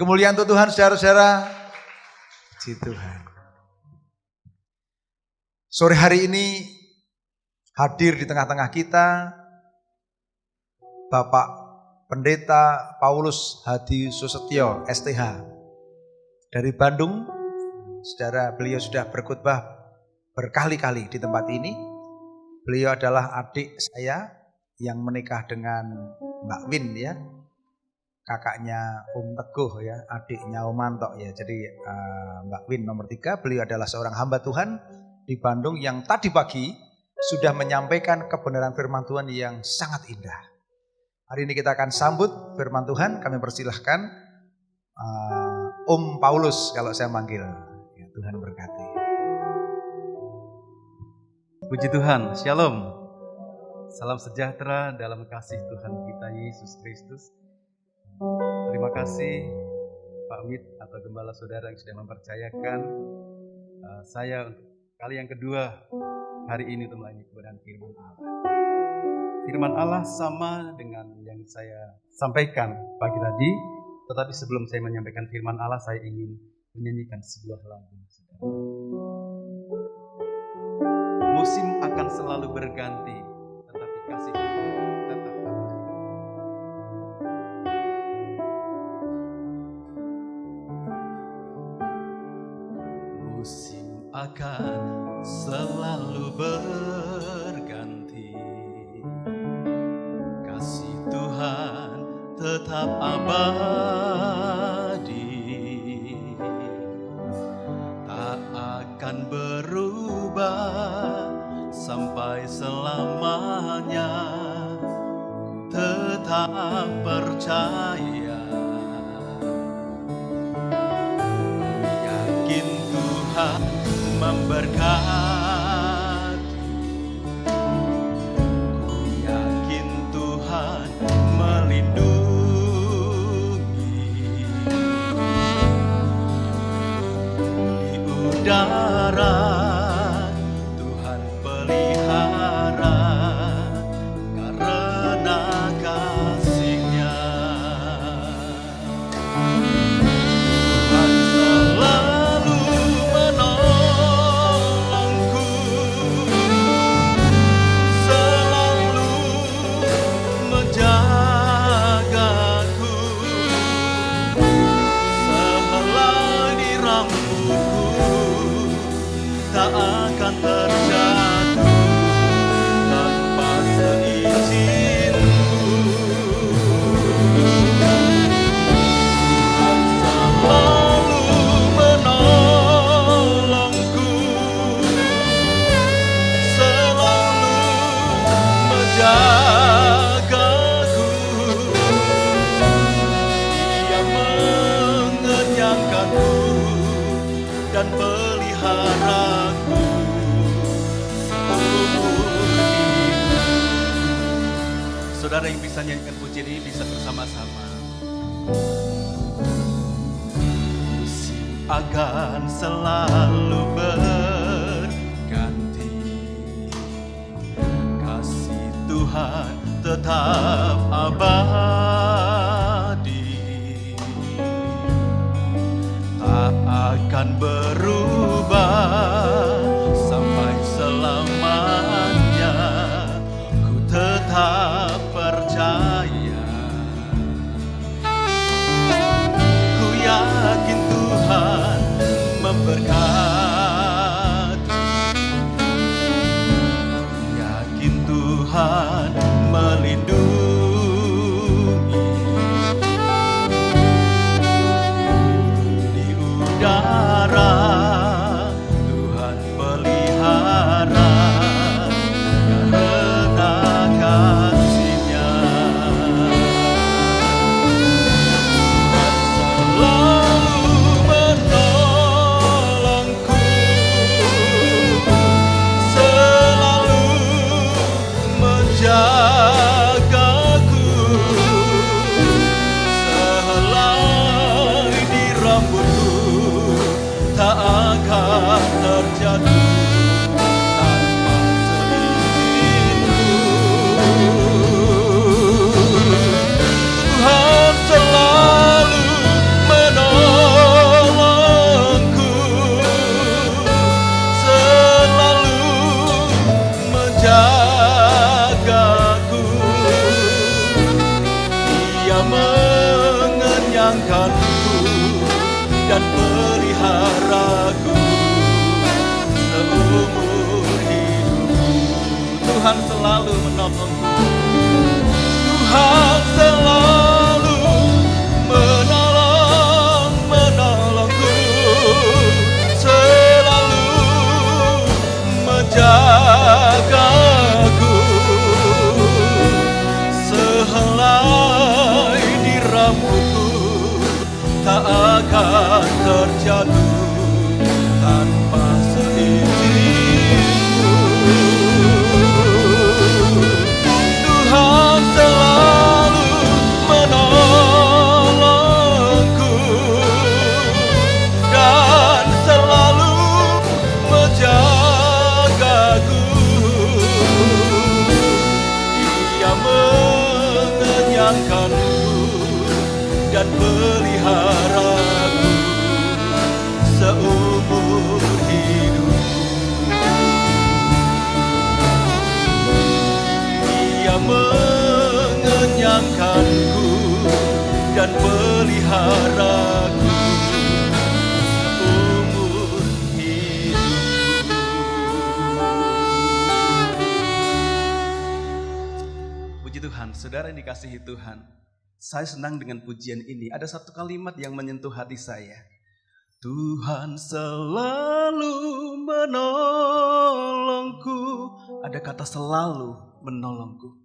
kemuliaan untuk Tuhan, saudara-saudara. Puji Tuhan. Sore hari ini hadir di tengah-tengah kita Bapak Pendeta Paulus Hadi Susetyo, STH. Dari Bandung, saudara, beliau sudah berkhotbah berkali-kali di tempat ini. Beliau adalah adik saya yang menikah dengan Mbak Win ya. Kakaknya Teguh ya, adiknya Manto ya. Jadi Mbak Win nomor 3, beliau adalah seorang hamba Tuhan di Bandung yang tadi pagi sudah menyampaikan kebenaran firman Tuhan yang sangat indah. Hari ini kita akan sambut firman Tuhan. Kami persilahkan Paulus kalau saya manggil. Ya, Tuhan berkati. Puji Tuhan, Shalom. Salam sejahtera dalam kasih Tuhan kita Yesus Kristus. Terima kasih Pak Mit atau Gembala Saudara yang sudah mempercayakan saya untuk kali yang kedua hari ini untuk melayani kebenaran firman Allah. Firman Allah sama dengan yang saya sampaikan pagi tadi, tetapi sebelum saya menyampaikan firman Allah, saya ingin menyanyikan sebuah lagu. Musim akan selalu berganti, tetapi kasih Tuhan tetap abadi. Musim akan selalu berganti, kasih Tuhan tetap abadi, tak akan berubah sampai selamanya. Tetap percaya, yakin Tuhan memberkati, ku yakin Tuhan melindungi. Di udara Tuhan pelihara, karena kasih-Nya. Tuhan selalu menolongku, selalu menjagaku, sehelai di rambutku tak akan terjatuh tanpa seizinku. Tuhan selalu menolongku, selalu menjagaku, Dia mengenyangkanku dan peliharaku seumur hidup. Saudara yang bisa nyanyikan pujian ini bisa bersama-sama. Musim akan selalu berganti, kasih Tuhan tetap abadi, tak akan berubah sampai selamanya. Ku tetap percaya, ku yakin Tuhan memberkati, yakin Tuhan melindungi. Di udara Tuhan pelihara, karena kasih-Nya. Tuhan selalu menolongku, selalu menjagaku, dan peliharaku seumur hidupku. Tuhan selalu menolongku. Tuhan selalu menolongku, selalu menjagaku. Sehelai di rambutku tak akan terjatuh tanpa seizinku. Tuhan selalu menolongku dan selalu menjagaku. Dia mengenyangkanku dan peliharaku seumur hidupku. Dia mengenyangkanku dan peliharaku seumur hidupku. Puji Tuhan, saudara yang dikasihi Tuhan. Saya senang dengan pujian ini. Ada satu kalimat yang menyentuh hati saya. Tuhan selalu menolongku. Ada kata selalu menolongku.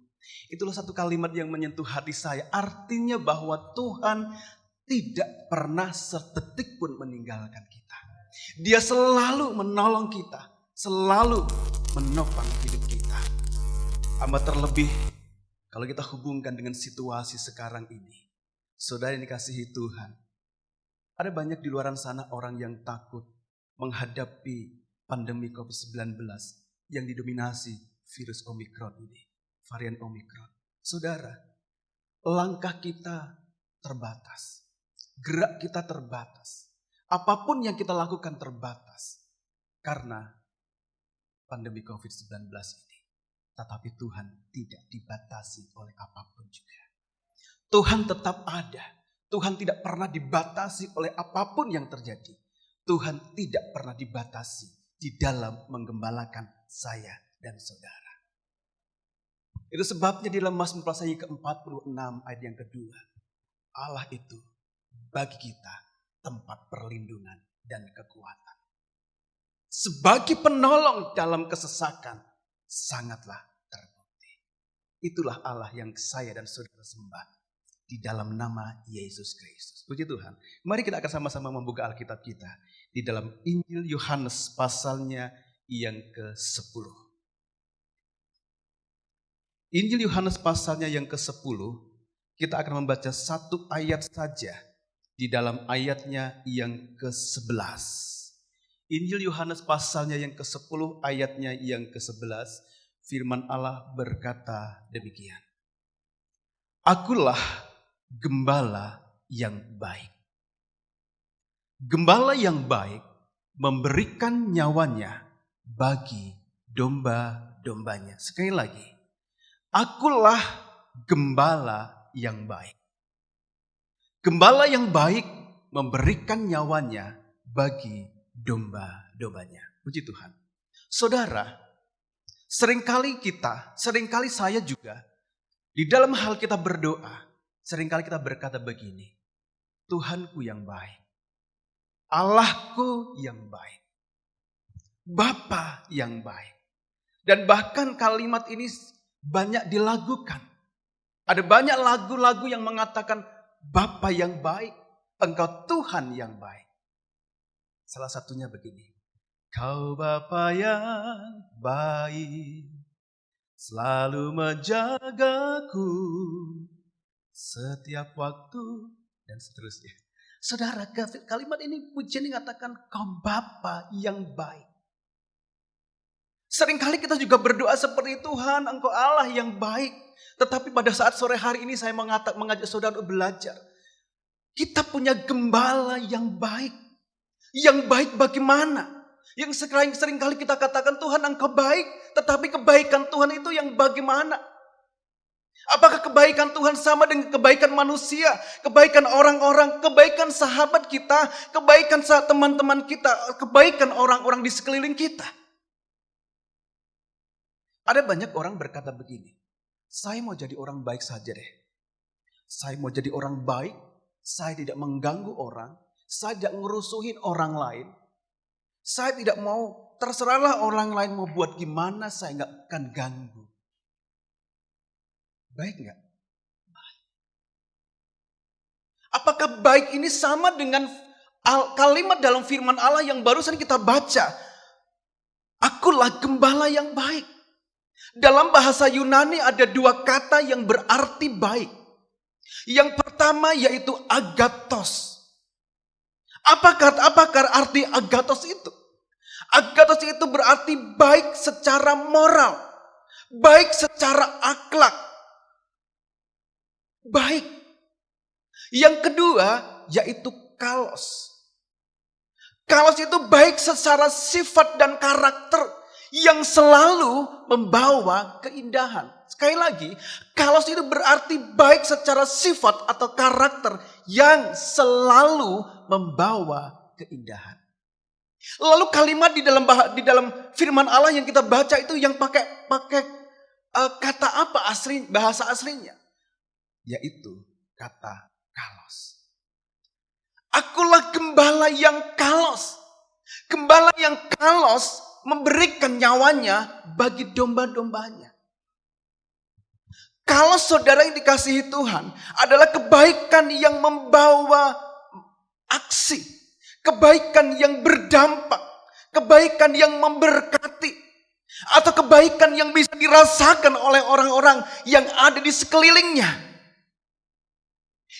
Itulah satu kalimat yang menyentuh hati saya. Artinya bahwa Tuhan tidak pernah sedetik pun meninggalkan kita. Dia selalu menolong kita. Selalu menopang hidup kita. Amat terlebih kalau kita hubungkan dengan situasi sekarang ini. Saudara yang dikasihi Tuhan. Ada banyak di luar sana orang yang takut menghadapi pandemi COVID-19 yang didominasi virus Omikron ini. Varian Omikron. Saudara, langkah kita terbatas. Gerak kita terbatas. Apapun yang kita lakukan terbatas. Karena pandemi COVID-19 ini. Tetapi Tuhan tidak dibatasi oleh apapun juga. Tuhan tetap ada. Tuhan tidak pernah dibatasi oleh apapun yang terjadi. Tuhan tidak pernah dibatasi di dalam menggembalakan saya dan saudara. Itu sebabnya di dalam Mazmur Pasal ke-46 ayat yang kedua. Allah itu bagi kita tempat perlindungan dan kekuatan. Sebagai penolong dalam kesesakan. Sangatlah terbukti. Itulah Allah yang saya dan saudara sembah di dalam nama Yesus Kristus. Puji Tuhan. Mari kita akan sama-sama membuka Alkitab kita di dalam Injil Yohanes pasalnya yang ke-10. Injil Yohanes pasalnya yang ke-10, kita akan membaca satu ayat saja di dalam ayatnya yang ke-11. Injil Yohanes pasalnya yang ke-10 ayatnya yang ke-11, firman Allah berkata demikian. Akulah gembala yang baik. Gembala yang baik memberikan nyawanya bagi domba-dombanya. Sekali lagi, akulah gembala yang baik. Gembala yang baik memberikan nyawanya bagi domba-dombanya. Puji Tuhan. Saudara, seringkali saya juga, di dalam hal kita berdoa, seringkali kita berkata begini, Tuhanku yang baik, Allahku yang baik, Bapa yang baik. Dan bahkan kalimat ini banyak dilagukan. Ada banyak lagu-lagu yang mengatakan, Bapa yang baik, Engkau Tuhan yang baik. Salah satunya begini. Kau Bapa yang baik, selalu menjagaku setiap waktu dan seterusnya. Saudara, kalimat ini pujian mengatakan kau Bapa yang baik. Seringkali kita juga berdoa seperti Tuhan, Engkau Allah yang baik. Tetapi pada saat sore hari ini saya mengajak saudara untuk belajar. Kita punya gembala yang baik. Yang baik bagaimana? Yang seringkali kita katakan Tuhan Engkau baik, tetapi kebaikan Tuhan itu yang bagaimana? Apakah kebaikan Tuhan sama dengan kebaikan manusia, kebaikan orang-orang, kebaikan sahabat kita, kebaikan teman-teman kita, kebaikan orang-orang di sekeliling kita? Ada banyak orang berkata begini, saya mau jadi orang baik saja deh. Saya mau jadi orang baik, saya tidak mengganggu orang, saya tidak ngerusuhin orang lain. Saya tidak mau, terserahlah orang lain mau buat gimana, saya nggak akan ganggu. Baik nggak? Baik. Apakah baik ini sama dengan kalimat dalam firman Allah yang barusan kita baca? Akulah gembala yang baik. Dalam bahasa Yunani ada dua kata yang berarti baik. Yang pertama yaitu agathos. Apakah arti agathos itu? Agathos itu berarti baik secara moral, baik secara akhlak. Baik. Yang kedua yaitu kalos. Kalos itu baik secara sifat dan karakter yang selalu membawa keindahan. Sekali lagi, kalos itu berarti baik secara sifat atau karakter yang selalu membawa keindahan. Lalu kalimat di dalam firman Allah yang kita baca itu yang pakai kata apa bahasa aslinya? Yaitu kata kalos. Akulah gembala yang kalos. Gembala yang kalos memberikan nyawanya bagi domba-dombanya. Kalau saudara yang dikasihi Tuhan adalah kebaikan yang membawa aksi. Kebaikan yang berdampak. Kebaikan yang memberkati. Atau kebaikan yang bisa dirasakan oleh orang-orang yang ada di sekelilingnya.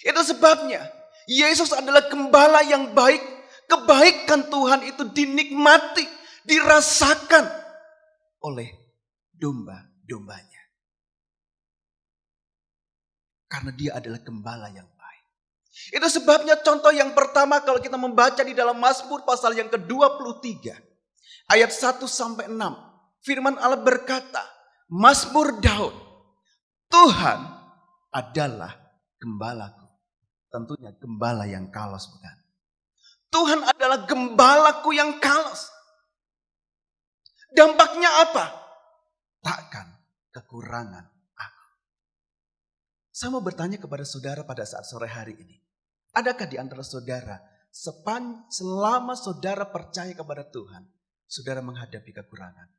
Itu sebabnya Yesus adalah gembala yang baik. Kebaikan Tuhan itu dinikmati, dirasakan oleh domba-dombanya. Karena dia adalah gembala yang baik. Itu sebabnya contoh yang pertama kalau kita membaca di dalam Mazmur pasal yang ke-23. Ayat 1-6. Firman Allah berkata, Mazmur Daud, Tuhan adalah gembalaku. Tentunya gembala yang kalos bukan. Tuhan adalah gembalaku yang kalos. Dampaknya apa? Takkan kekurangan aku. Saya mau bertanya kepada saudara pada saat sore hari ini. Adakah di antara saudara, selama saudara percaya kepada Tuhan, saudara menghadapi kekurangan?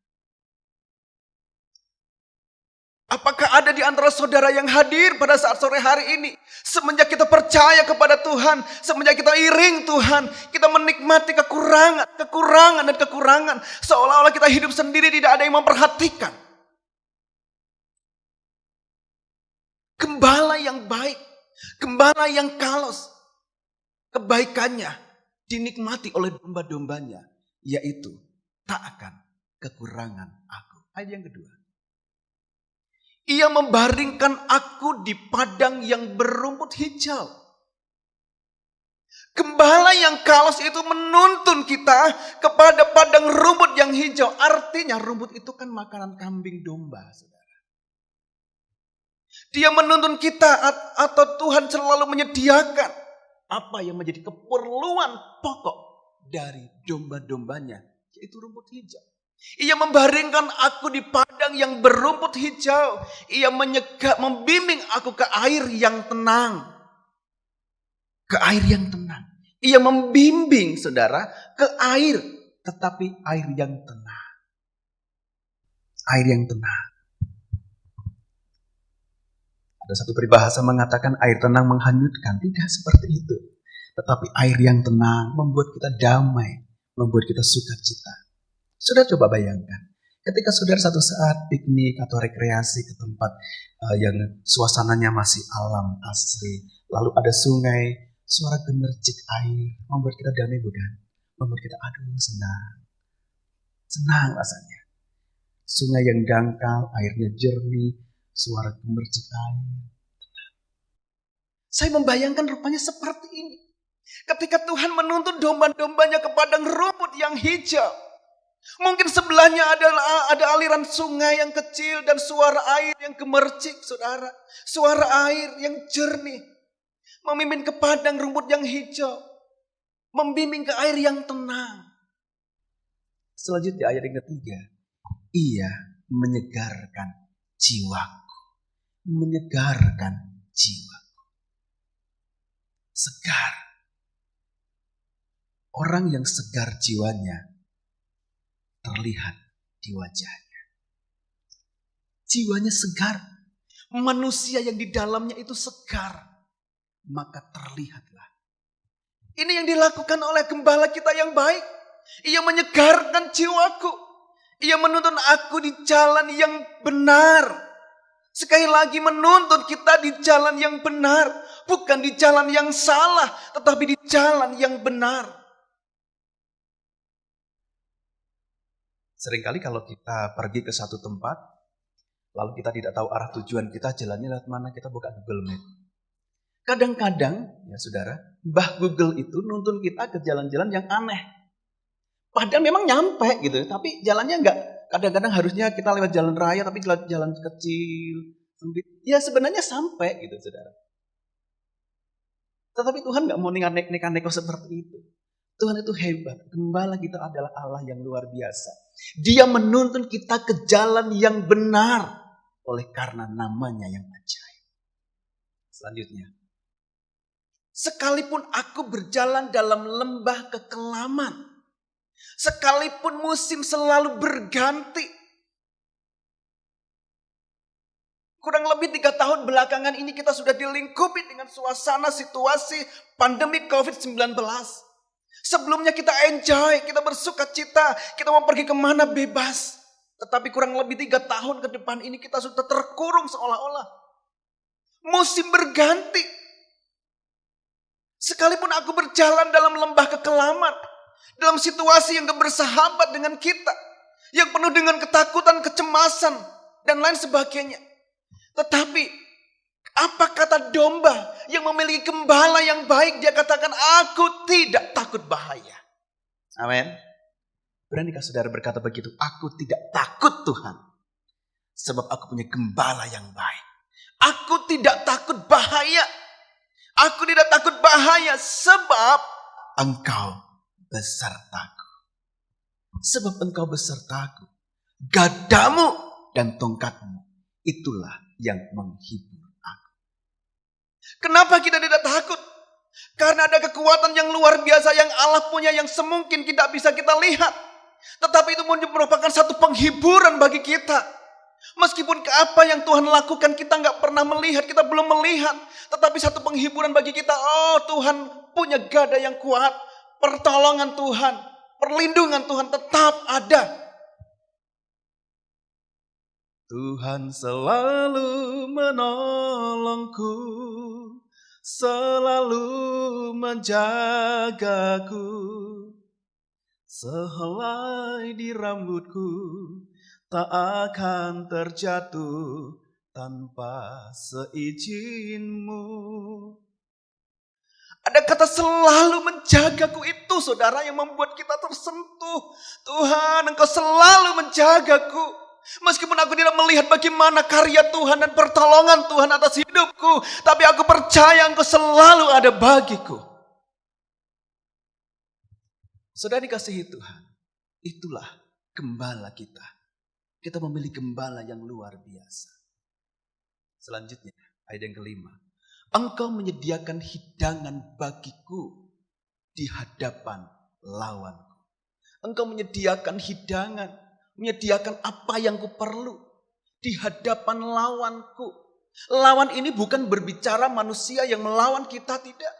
Apakah ada di antara saudara yang hadir pada saat sore hari ini? Semenjak kita percaya kepada Tuhan, semenjak kita iring Tuhan, kita menikmati kekurangan dan kekurangan. Seolah-olah kita hidup sendiri, tidak ada yang memperhatikan. Gembala yang baik, gembala yang kalos, kebaikannya dinikmati oleh domba-dombanya, yaitu tak akan kekurangan aku. Ayat yang kedua. Ia membaringkan aku di padang yang berumput hijau. Gembala yang kalos itu menuntun kita kepada padang rumput yang hijau. Artinya rumput itu kan makanan kambing domba, saudara. Dia menuntun kita atau Tuhan selalu menyediakan apa yang menjadi keperluan pokok dari domba-dombanya, yaitu rumput hijau. Ia membaringkan aku di padang yang berumput hijau. Ia membimbing aku ke air yang tenang. Ke air yang tenang. Ia membimbing saudara ke air. Tetapi air yang tenang. Air yang tenang. Ada satu peribahasa mengatakan air tenang menghanyutkan. Tidak seperti itu. Tetapi air yang tenang membuat kita damai. Membuat kita sukacita. Sudah coba bayangkan, ketika saudara satu saat piknik atau rekreasi ke tempat yang suasananya masih alam asri, lalu ada sungai, suara gemercik air, membuat kita damai bukan? Membuat kita senang rasanya. Sungai yang dangkal, airnya jernih, suara gemercik air. Saya membayangkan rupanya seperti ini. Ketika Tuhan menuntun domba-dombanya ke padang rumput yang hijau. Mungkin sebelahnya ada aliran sungai yang kecil dan suara air yang gemercik, saudara. Suara air yang jernih. Memimpin ke padang rumput yang hijau. Membimbing ke air yang tenang. Selanjutnya ayat yang ketiga. Ia menyegarkan jiwaku. Menyegarkan jiwaku. Segar. Orang yang segar jiwanya terlihat di wajahnya. Jiwanya segar. Manusia yang di dalamnya itu segar. Maka terlihatlah. Ini yang dilakukan oleh gembala kita yang baik. Ia menyegarkan jiwaku. Ia menuntun aku di jalan yang benar. Sekali lagi menuntun kita di jalan yang benar. Bukan di jalan yang salah. Tetapi di jalan yang benar. Seringkali kalau kita pergi ke satu tempat, lalu kita tidak tahu arah tujuan kita, jalannya lewat mana, kita buka Google Map. Kadang-kadang, ya saudara, Mbah Google itu nuntun kita ke jalan-jalan yang aneh. Padahal memang nyampe gitu, tapi jalannya enggak. Kadang-kadang harusnya kita lewat jalan raya, tapi jalan kecil, sempit. Ya sebenarnya sampai gitu, saudara. Tetapi Tuhan enggak mau neko-neko seperti itu. Tuhan itu hebat. Gembala kita adalah Allah yang luar biasa. Dia menuntun kita ke jalan yang benar. Oleh karena namanya yang ajaib. Selanjutnya. Sekalipun aku berjalan dalam lembah kekelaman. Sekalipun musim selalu berganti. Kurang lebih 3 tahun belakangan ini kita sudah dilingkupi dengan suasana situasi pandemi COVID-19. Sebelumnya kita enjoy, kita bersuka cita, kita mau pergi kemana bebas. Tetapi kurang lebih 3 tahun ke depan ini kita sudah terkurung seolah-olah. Musim berganti. Sekalipun aku berjalan dalam lembah kekelaman, dalam situasi yang gak bersahabat dengan kita, yang penuh dengan ketakutan, kecemasan, dan lain sebagainya. Tetapi apa kata domba yang memiliki gembala yang baik? Dia katakan, aku tidak takut bahaya. Amin. Beranikah saudara berkata begitu? Aku tidak takut Tuhan. Sebab aku punya gembala yang baik. Aku tidak takut bahaya. Aku tidak takut bahaya sebab Engkau besertaku. Sebab Engkau besertaku. Gadamu dan tongkatmu. Itulah yang menghibur. Kenapa kita tidak takut? Karena ada kekuatan yang luar biasa yang Allah punya yang semungkin tidak bisa kita lihat. Tetapi itu merupakan satu penghiburan bagi kita. Meskipun apa yang Tuhan lakukan kita nggak pernah melihat, kita belum melihat. Tetapi satu penghiburan bagi kita, oh Tuhan punya gada yang kuat. Pertolongan Tuhan, perlindungan Tuhan tetap ada. Tuhan selalu menolongku, selalu menjagaku. Sehelai di rambutku tak akan terjatuh tanpa seizin-Mu. Ada kata selalu menjagaku itu, saudara, yang membuat kita tersentuh. Tuhan, Engkau selalu menjagaku. Meskipun aku tidak melihat bagaimana karya Tuhan dan pertolongan Tuhan atas hidupku, tapi aku percaya Engkau selalu ada bagiku. Saudara dikasihi Tuhan, itulah gembala kita. Kita memiliki gembala yang luar biasa. Selanjutnya, ayat yang kelima. Engkau menyediakan hidangan bagiku di hadapan lawanku. Engkau menyediakan hidangan, menyediakan apa yang kuperlu di hadapan lawanku. Lawan ini bukan berbicara manusia yang melawan kita, tidak.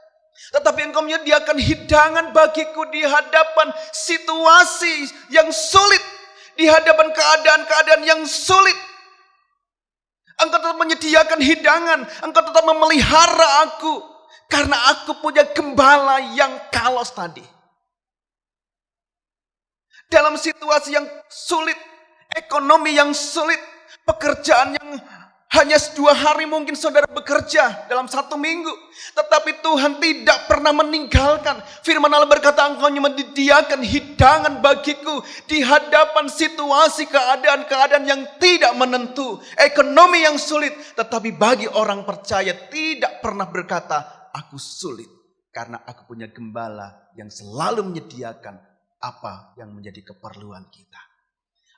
Tetapi Engkau menyediakan hidangan bagiku di hadapan situasi yang sulit. Di hadapan keadaan-keadaan yang sulit. Engkau tetap menyediakan hidangan. Engkau tetap memelihara aku. Karena aku punya gembala yang kalos tadi. Dalam situasi yang sulit. Ekonomi yang sulit. Pekerjaan yang Hanya 2 hari mungkin saudara bekerja dalam 1 minggu. Tetapi Tuhan tidak pernah meninggalkan. Firman Allah berkata, engkau menyediakan hidangan bagiku di hadapan situasi keadaan-keadaan yang tidak menentu. Ekonomi yang sulit. Tetapi bagi orang percaya tidak pernah berkata, aku sulit. Karena aku punya gembala yang selalu menyediakan apa yang menjadi keperluan kita.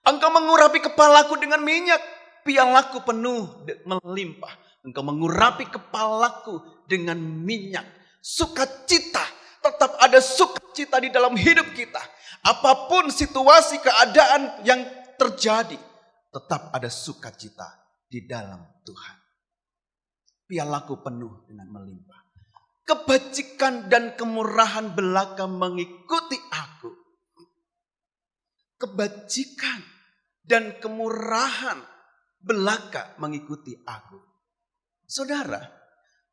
Engkau mengurapi kepalaku dengan minyak, pialaku penuh melimpah. Engkau mengurapi kepalaku dengan minyak. Sukacita, tetap ada sukacita di dalam hidup kita. Apapun situasi keadaan yang terjadi, tetap ada sukacita di dalam Tuhan. Pialaku penuh dengan melimpah. Kebajikan dan kemurahan belaka mengikuti aku. Kebajikan dan kemurahan belaka mengikuti aku. Saudara,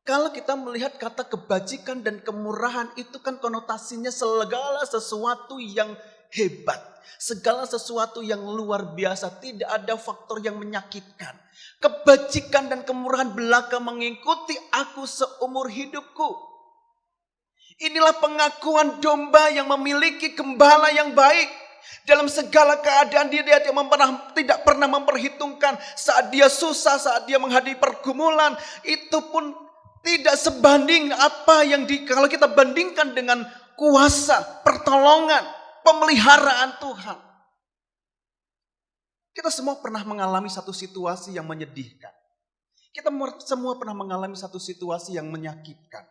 kalau kita melihat kata kebajikan dan kemurahan itu kan konotasinya segala sesuatu yang hebat. Segala sesuatu yang luar biasa. Tidak ada faktor yang menyakitkan. Kebajikan dan kemurahan belaka mengikuti aku seumur hidupku. Inilah pengakuan domba yang memiliki gembala yang baik. Dalam segala keadaan dia tidak pernah memperhitungkan saat dia susah, saat dia menghadapi pergumulan. Itu pun tidak sebanding apa yang kalau kita bandingkan dengan kuasa, pertolongan, pemeliharaan Tuhan. Kita semua pernah mengalami satu situasi yang menyedihkan. Kita semua pernah mengalami satu situasi yang menyakitkan.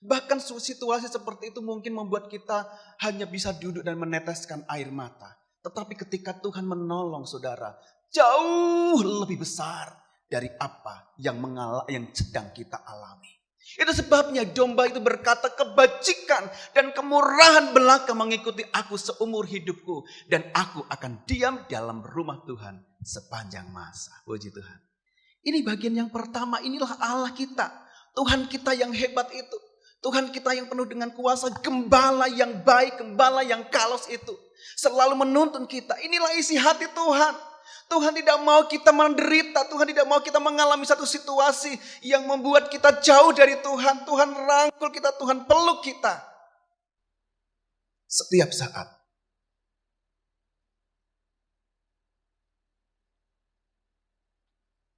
Bahkan situasi seperti itu mungkin membuat kita hanya bisa duduk dan meneteskan air mata. Tetapi ketika Tuhan menolong saudara, jauh lebih besar dari apa yang sedang kita alami. Itu sebabnya domba itu berkata, kebajikan dan kemurahan belaka mengikuti aku seumur hidupku. Dan aku akan diam dalam rumah Tuhan sepanjang masa. Puji Tuhan. Ini bagian yang pertama, inilah Allah kita. Tuhan kita yang hebat itu. Tuhan kita yang penuh dengan kuasa, gembala yang baik, gembala yang kalos itu. Selalu menuntun kita. Inilah isi hati Tuhan. Tuhan tidak mau kita menderita. Tuhan tidak mau kita mengalami satu situasi yang membuat kita jauh dari Tuhan. Tuhan rangkul kita, Tuhan peluk kita. Setiap saat.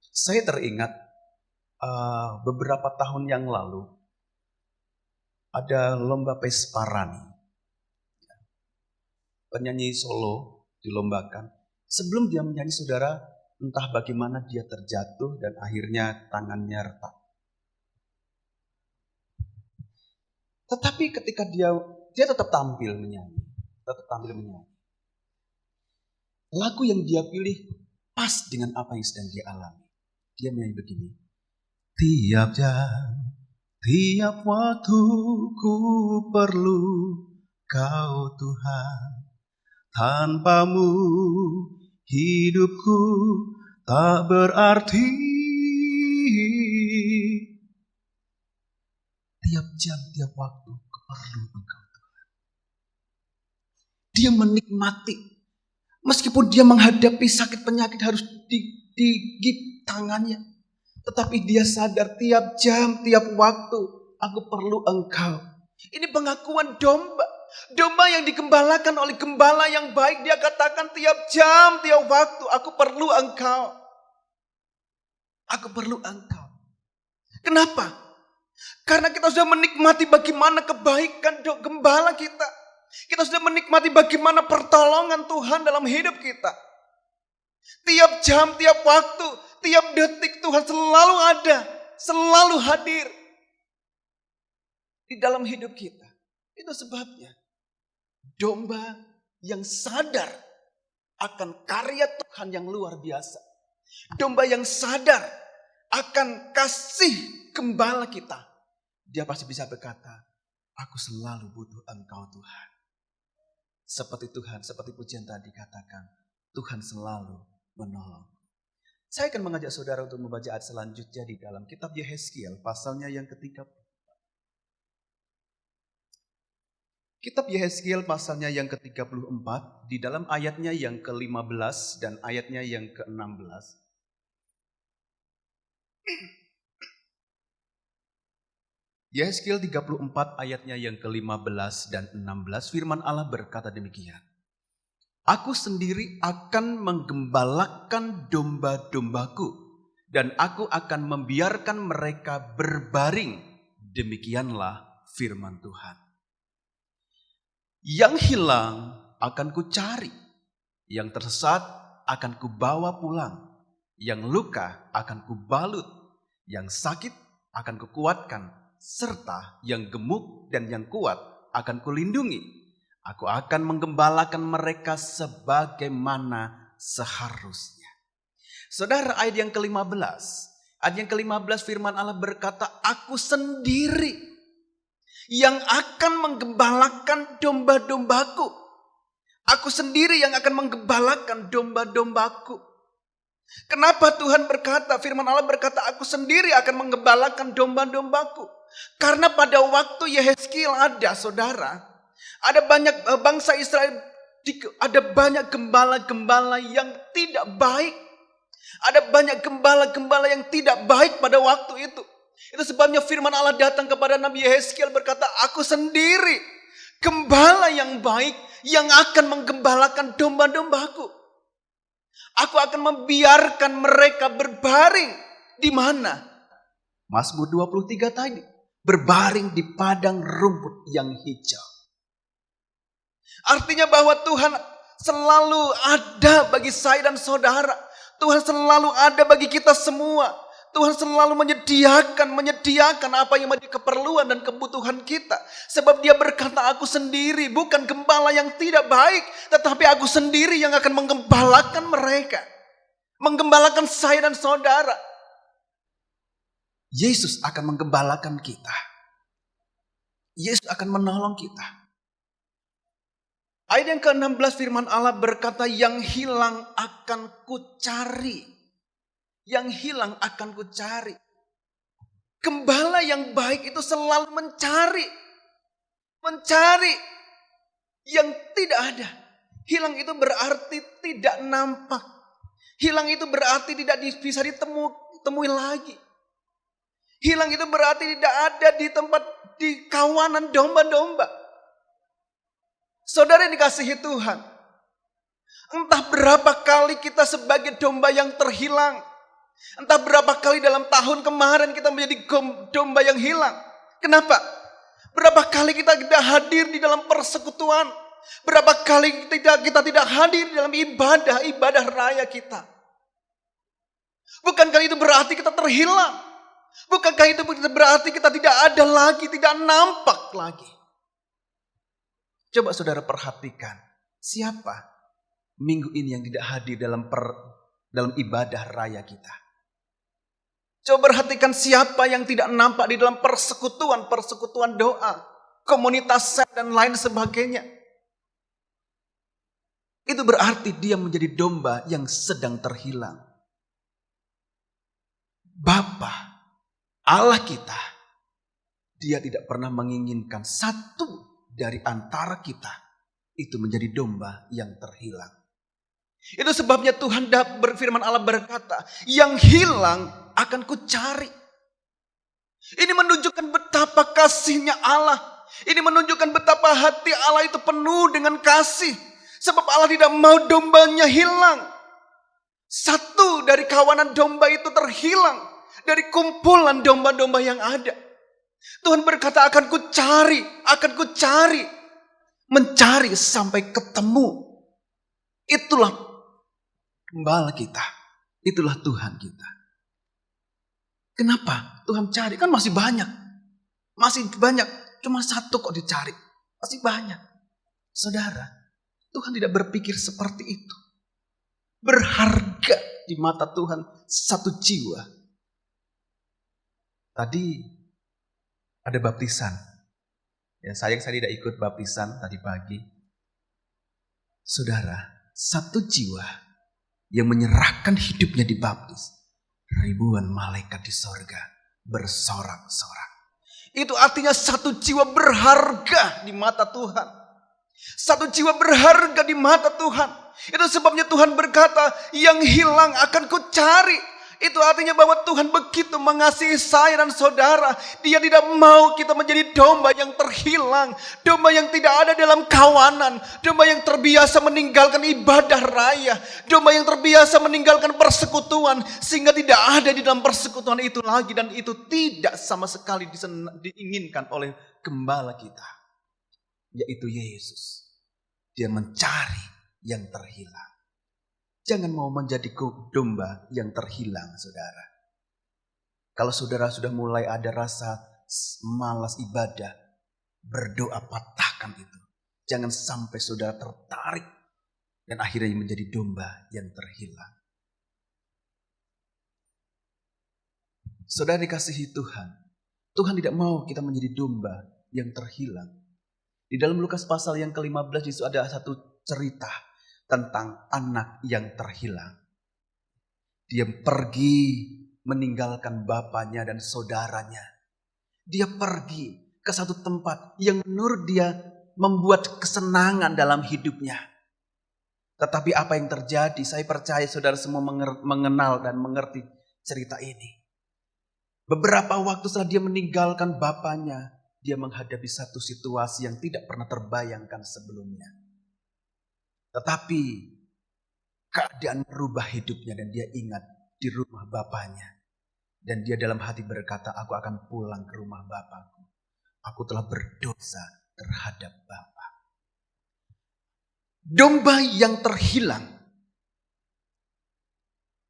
Saya teringat beberapa tahun yang lalu. Ada lomba Pesparani. Penyanyi solo dilombakan. Sebelum dia menyanyi saudara, entah bagaimana dia terjatuh dan akhirnya tangannya retak. Tetapi ketika dia tetap tampil menyanyi. Lagu yang dia pilih pas dengan apa yang sedang dia alami. Dia menyanyi begini. Tiap jam, tiap waktu ku perlu Kau Tuhan, tanpamu hidupku tak berarti. Tiap jam, tiap waktu ku perlu Engkau Tuhan. Dia menikmati, meskipun dia menghadapi sakit penyakit harus digigit tangannya. Tetapi dia sadar tiap jam, tiap waktu, aku perlu Engkau. Ini pengakuan domba. Domba yang digembalakan oleh gembala yang baik. Dia katakan tiap jam, tiap waktu, aku perlu Engkau. Aku perlu Engkau. Kenapa? Karena kita sudah menikmati bagaimana kebaikan gembala kita. Kita sudah menikmati bagaimana pertolongan Tuhan dalam hidup kita. Tiap jam, tiap waktu, tiap detik Tuhan selalu ada, selalu hadir di dalam hidup kita. Itu sebabnya domba yang sadar akan karya Tuhan yang luar biasa. Domba yang sadar akan kasih gembala kita. Dia pasti bisa berkata, aku selalu butuh Engkau Tuhan. Seperti Tuhan, seperti pujian tadi katakan, Tuhan selalu menolong. Saya akan mengajak saudara untuk membaca ayat selanjutnya di dalam kitab Yehezkiel, pasalnya yang ke-30. Kitab Yehezkiel pasalnya yang ke-34, di dalam ayatnya yang ke-15 dan ayatnya yang ke-16. Yehezkiel 34 ayatnya yang ke-15 dan 16, firman Allah berkata demikian. Aku sendiri akan menggembalakan domba-dombaku, dan aku akan membiarkan mereka berbaring. Demikianlah firman Tuhan. Yang hilang akan kucari, yang tersesat akan kubawa pulang, yang luka akan kubalut, yang sakit akan kukuatkan, serta yang gemuk dan yang kuat akan kulindungi. Aku akan menggembalakan mereka sebagaimana seharusnya. Saudara, ayat yang ke-15. Ayat yang ke-15 firman Allah berkata, aku sendiri yang akan menggembalakan domba-dombaku. Aku sendiri yang akan menggembalakan domba-dombaku. Kenapa Tuhan berkata, firman Allah berkata, aku sendiri akan menggembalakan domba-dombaku. Karena pada waktu Yehezkiel ada, saudara, ada banyak bangsa Israel, ada banyak gembala-gembala yang tidak baik. Ada banyak gembala-gembala yang tidak baik pada waktu itu. Itu sebabnya firman Allah datang kepada Nabi Yehezkiel berkata, aku sendiri gembala yang baik yang akan menggembalakan domba-dombaku. Aku akan membiarkan mereka berbaring di mana? Mazmur 23 tadi. Berbaring di padang rumput yang hijau. Artinya bahwa Tuhan selalu ada bagi saya dan saudara. Tuhan selalu ada bagi kita semua. Tuhan selalu menyediakan apa yang menjadi keperluan dan kebutuhan kita. Sebab dia berkata, aku sendiri bukan gembala yang tidak baik. Tetapi aku sendiri yang akan menggembalakan mereka. Menggembalakan saya dan saudara. Yesus akan menggembalakan kita. Yesus akan menolong kita. Ayat yang ke-16 firman Allah berkata, yang hilang akan kucari. Yang hilang akan kucari. Gembala yang baik itu selalu mencari. Mencari yang tidak ada. Hilang itu berarti tidak nampak. Hilang itu berarti tidak bisa ditemui lagi. Hilang itu berarti tidak ada di kawanan domba-domba. Saudara yang dikasihi Tuhan, entah berapa kali kita sebagai domba yang terhilang, entah berapa kali dalam tahun kemarin kita menjadi domba yang hilang. Kenapa? Berapa kali kita tidak hadir di dalam persekutuan, berapa kali kita tidak hadir di dalam ibadah raya kita. Bukankah itu berarti kita terhilang? Bukankah itu berarti kita tidak ada lagi, tidak nampak lagi? Coba saudara perhatikan, siapa minggu ini yang tidak hadir dalam ibadah raya kita? Coba perhatikan siapa yang tidak nampak di dalam persekutuan doa, komunitas sel dan lain sebagainya. Itu berarti dia menjadi domba yang sedang terhilang. Bapa Allah kita, dia tidak pernah menginginkan satu dari antara kita itu menjadi domba yang terhilang. Itu sebabnya Tuhan berfirman Allah berkata, yang hilang akan kucari. Ini menunjukkan betapa kasihnya Allah. Ini menunjukkan betapa hati Allah itu penuh dengan kasih. Sebab Allah tidak mau dombanya hilang. Satu dari kawanan domba itu terhilang dari kumpulan domba-domba yang ada. Tuhan berkata, akan kucari. Mencari sampai ketemu. Itulah gembala kita. Itulah Tuhan kita. Kenapa Tuhan cari? Kan masih banyak. Cuma satu kok dicari. Masih banyak. Saudara, Tuhan tidak berpikir seperti itu. Berharga di mata Tuhan satu jiwa. Tadi ada baptisan. Ya, sayang saya tidak ikut baptisan tadi pagi. Saudara, satu jiwa yang menyerahkan hidupnya dibaptis. Ribuan malaikat di sorga bersorak-sorak. Itu artinya satu jiwa berharga di mata Tuhan. Satu jiwa berharga di mata Tuhan. Itu sebabnya Tuhan berkata, yang hilang akan kucari. Itu artinya bahwa Tuhan begitu mengasihi saya dan saudara. Dia tidak mau kita menjadi domba yang terhilang. Domba yang tidak ada dalam kawanan. Domba yang terbiasa meninggalkan ibadah raya. Domba yang terbiasa meninggalkan persekutuan. Sehingga tidak ada di dalam persekutuan itu lagi. Dan itu tidak sama sekali diinginkan oleh gembala kita. Yaitu Yesus. Dia mencari yang terhilang. Jangan mau menjadi domba yang terhilang, saudara. Kalau saudara sudah mulai ada rasa malas ibadah, berdoa patahkan itu. Jangan sampai saudara tertarik dan akhirnya menjadi domba yang terhilang. Saudara dikasihi Tuhan. Tuhan tidak mau kita menjadi domba yang terhilang. Di dalam Lukas pasal yang ke-15 itu ada satu cerita tentang anak yang terhilang. Dia pergi meninggalkan bapaknya dan saudaranya. Dia pergi ke satu tempat yang menurut dia membuat kesenangan dalam hidupnya. Tetapi apa yang terjadi? Saya percaya saudara semua mengenal dan mengerti cerita ini. Beberapa waktu setelah dia meninggalkan bapaknya, dia menghadapi satu situasi yang tidak pernah terbayangkan sebelumnya. Tetapi keadaan merubah hidupnya dan dia ingat di rumah bapaknya. Dan dia dalam hati berkata, aku akan pulang ke rumah bapakku. Aku telah berdosa terhadap Bapa. Domba yang terhilang.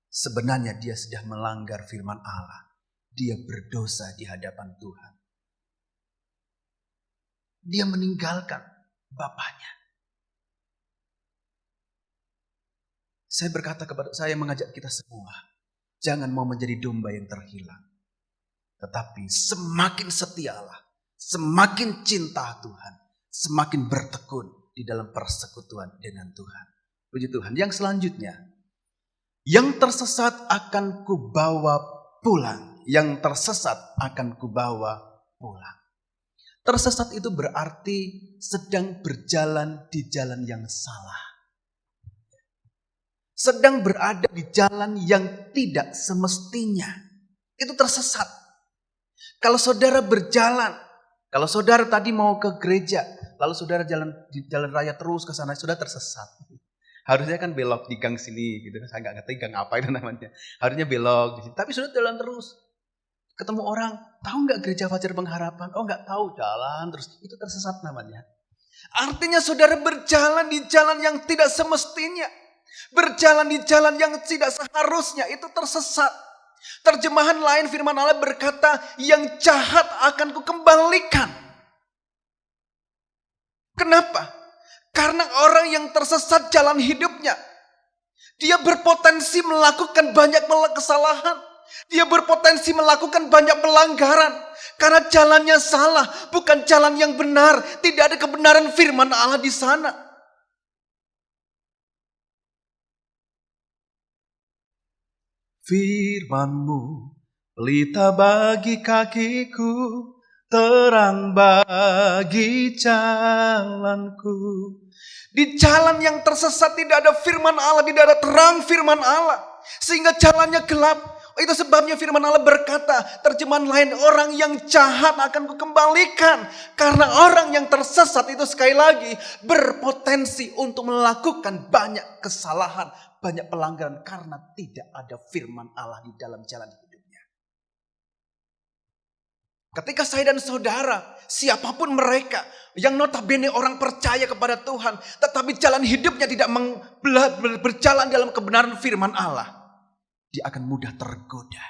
Sebenarnya dia sudah melanggar firman Allah. Dia berdosa di hadapan Tuhan. Dia meninggalkan bapaknya. Saya mengajak kita semua. Jangan mau menjadi domba yang terhilang. Tetapi semakin setialah. Semakin cinta Tuhan. Semakin bertekun di dalam persekutuan dengan Tuhan. Puji Tuhan. Yang selanjutnya. Yang tersesat akan kubawa pulang. Yang tersesat akan kubawa pulang. Tersesat itu berarti sedang berjalan di jalan yang salah. Sedang berada di jalan yang tidak semestinya. Itu tersesat. Kalau saudara berjalan, kalau saudara tadi mau ke gereja, lalu saudara jalan di jalan raya terus ke sana, sudah tersesat. Harusnya kan belok di gang sini gitu. Saya nggak ngerti gang apa itu namanya. Harusnya belok di sini. Tapi sudah jalan terus. Ketemu orang, tahu nggak gereja Fajar Pengharapan? Oh nggak tahu, jalan terus. Itu tersesat namanya. Artinya saudara berjalan di jalan yang tidak semestinya. Berjalan di jalan yang tidak seharusnya, itu tersesat. Terjemahan lain firman Allah berkata, yang jahat akan kukembalikan. Kenapa? Karena orang yang tersesat jalan hidupnya, dia berpotensi melakukan banyak kesalahan. Dia berpotensi melakukan banyak pelanggaran. Karena jalannya salah, bukan jalan yang benar. Tidak ada kebenaran firman Allah di sana. Firman-Mu pelita bagi kakiku, terang bagi jalanku. Di jalan yang tersesat tidak ada firman Allah, tidak ada terang firman Allah. Sehingga jalannya gelap. Itu sebabnya firman Allah berkata, terjemahan lain, orang yang jahat akan kukembalikan. Karena orang yang tersesat itu sekali lagi berpotensi untuk melakukan banyak kesalahan, banyak pelanggaran karena tidak ada firman Allah di dalam jalan hidupnya. Ketika saya dan saudara, siapapun mereka yang notabene orang percaya kepada Tuhan, tetapi jalan hidupnya tidak berjalan dalam kebenaran firman Allah, dia akan mudah tergoda.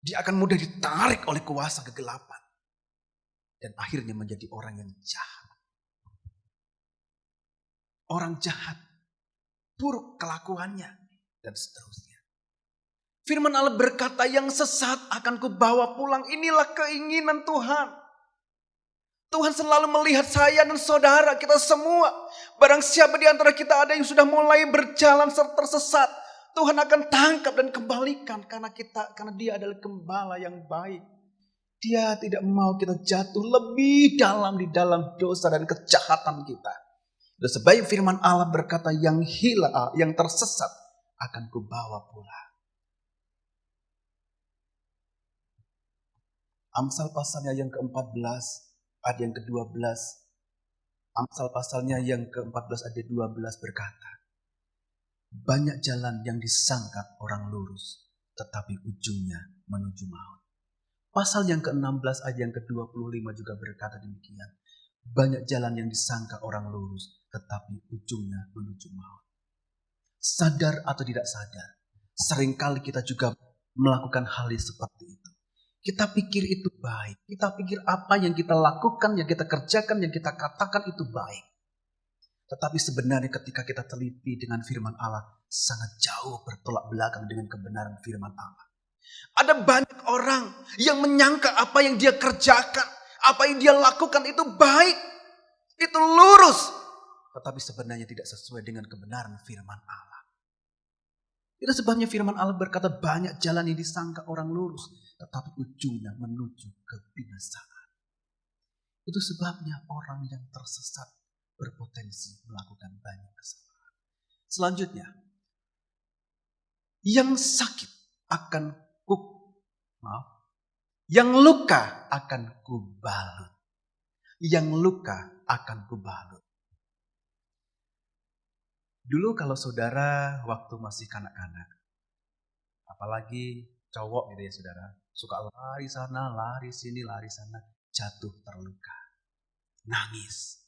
Dia akan mudah ditarik oleh kuasa kegelapan. Dan akhirnya menjadi orang yang jahat. Orang jahat. Buruk kelakuannya. Dan seterusnya. Firman Allah berkata, yang sesat akan kubawa pulang. Inilah keinginan Tuhan. Tuhan selalu melihat saya dan saudara, kita semua. Barang siapa di antara kita ada yang sudah mulai berjalan tersesat, Tuhan akan tangkap dan kembalikan karena dia adalah gembala yang baik. Dia tidak mau kita jatuh lebih dalam di dalam dosa dan kejahatan kita. Dan sebab firman Allah berkata, yang tersesat akan kubawa pulang. Amsal pasalnya yang ke-14, ayat yang ke-12. Amsal pasalnya yang ke-14 ayat 12 berkata, banyak jalan yang disangka orang lurus, tetapi ujungnya menuju maut. Pasal yang ke-16 ayat yang ke-25 juga berkata demikian. Banyak jalan yang disangka orang lurus, tetapi ujungnya menuju maut. Sadar atau tidak sadar, seringkali kita juga melakukan hal yang seperti itu. Kita pikir itu baik. Kita pikir apa yang kita lakukan, yang kita kerjakan, yang kita katakan itu baik. Tetapi sebenarnya ketika kita teliti dengan firman Allah, sangat jauh bertolak belakang dengan kebenaran firman Allah. Ada banyak orang yang menyangka apa yang dia kerjakan, apa yang dia lakukan itu baik, itu lurus. Tetapi sebenarnya tidak sesuai dengan kebenaran firman Allah. Itu sebabnya firman Allah berkata banyak jalan yang disangka orang lurus, tetapi ujungnya menuju kebinasaan. Itu sebabnya orang yang tersesat berpotensi melakukan banyak kesalahan. Selanjutnya, yang sakit akan yang luka akan kubalut. Yang luka akan kubalut. Dulu kalau saudara waktu masih kanak-kanak, apalagi cowok gitu ya saudara, suka lari sana, lari sini, lari sana, jatuh terluka, nangis.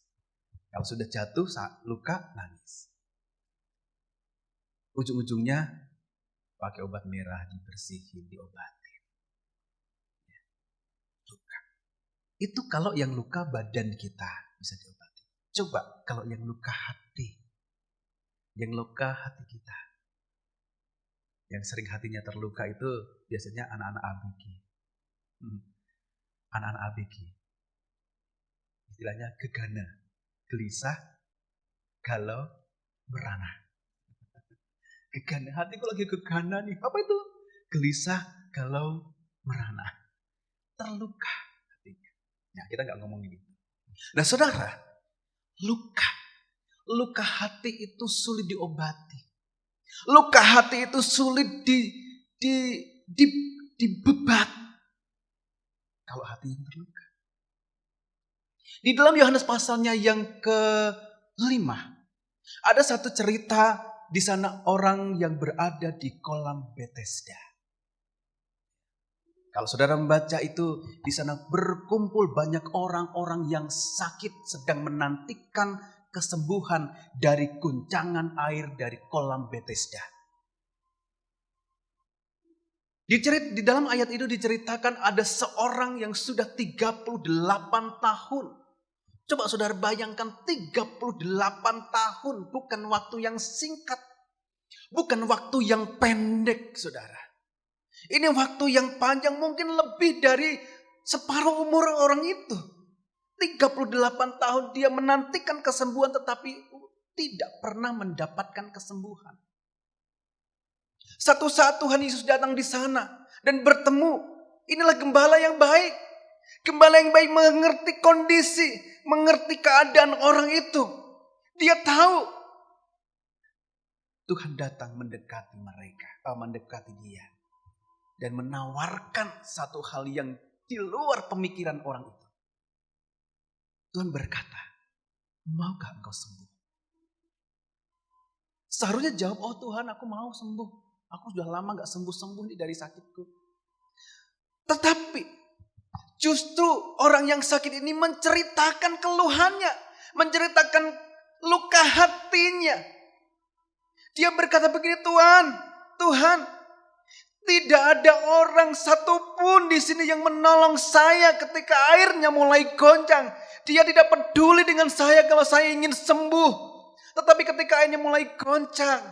Kalau sudah jatuh, luka, nangis. Ujung-ujungnya pakai obat merah, dibersihin, diobatin. Luka. Itu kalau yang luka badan kita bisa diobati. Coba kalau yang luka hati. Yang luka hati kita. Yang sering hatinya terluka itu biasanya anak-anak ABG. Anak-anak ABG. Istilahnya gegana. Gelisah, galau, merana. Gegana, hatiku lagi gegana nih. Apa itu? Gelisah, galau, merana. Terluka hatinya. Nah, kita nggak ngomong ini. Nah, saudara, luka hati itu sulit diobati. Luka hati itu sulit dibebat. Kalau hati yang terluka. Di dalam Yohanes pasalnya yang ke-5, ada satu cerita di sana orang yang berada di kolam Bethesda. Kalau saudara membaca itu, di sana berkumpul banyak orang-orang yang sakit sedang menantikan kesembuhan dari guncangan air dari kolam Bethesda. Di dalam ayat itu diceritakan ada seorang yang sudah 38 tahun. Coba saudara bayangkan 38 tahun, bukan waktu yang singkat. Bukan waktu yang pendek saudara. Ini waktu yang panjang, mungkin lebih dari separuh umur orang itu. 38 tahun dia menantikan kesembuhan tetapi tidak pernah mendapatkan kesembuhan. Satu saat Tuhan Yesus datang di sana dan bertemu. Inilah gembala yang baik. Gembala yang baik mengerti kondisi, mengerti keadaan orang itu. Dia tahu Tuhan datang mendekati mendekati dia. Dan menawarkan satu hal yang di luar pemikiran orang itu. Tuhan berkata, maukah engkau sembuh? Seharusnya jawab, oh Tuhan aku mau sembuh. Aku sudah lama gak sembuh-sembuh nih dari sakitku. Tetapi justru orang yang sakit ini menceritakan keluhannya. Menceritakan luka hatinya. Dia berkata begini, Tuhan, tidak ada orang satupun di sini yang menolong saya ketika airnya mulai goncang. Dia tidak peduli dengan saya kalau saya ingin sembuh. Tetapi ketika airnya mulai goncang,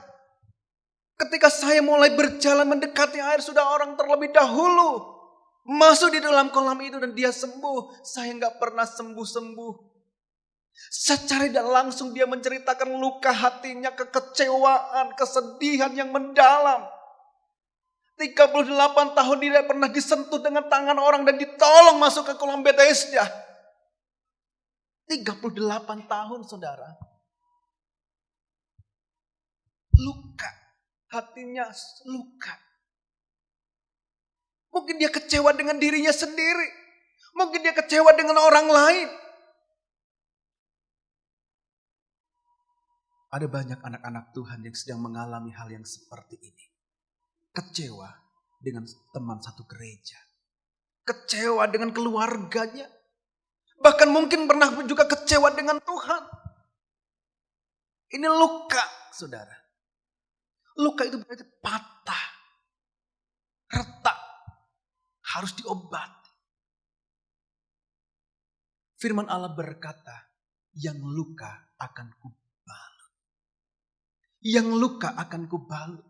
ketika saya mulai berjalan mendekati air, sudah orang terlebih dahulu masuk di dalam kolam itu dan dia sembuh. Saya nggak pernah sembuh-sembuh. Secara tidak langsung dia menceritakan luka hatinya, kekecewaan, kesedihan yang mendalam. 38 tahun dia tidak pernah disentuh dengan tangan orang dan ditolong masuk ke kolam Bethesda. 38 tahun saudara. Luka. Hatinya luka. Mungkin dia kecewa dengan dirinya sendiri. Mungkin dia kecewa dengan orang lain. Ada banyak anak-anak Tuhan yang sedang mengalami hal yang seperti ini. Kecewa dengan teman satu gereja. Kecewa dengan keluarganya. Bahkan mungkin pernah juga kecewa dengan Tuhan. Ini luka, saudara. Luka itu berarti patah, retak, harus diobati. Firman Allah berkata, yang luka akan kubalut. Yang luka akan kubalut.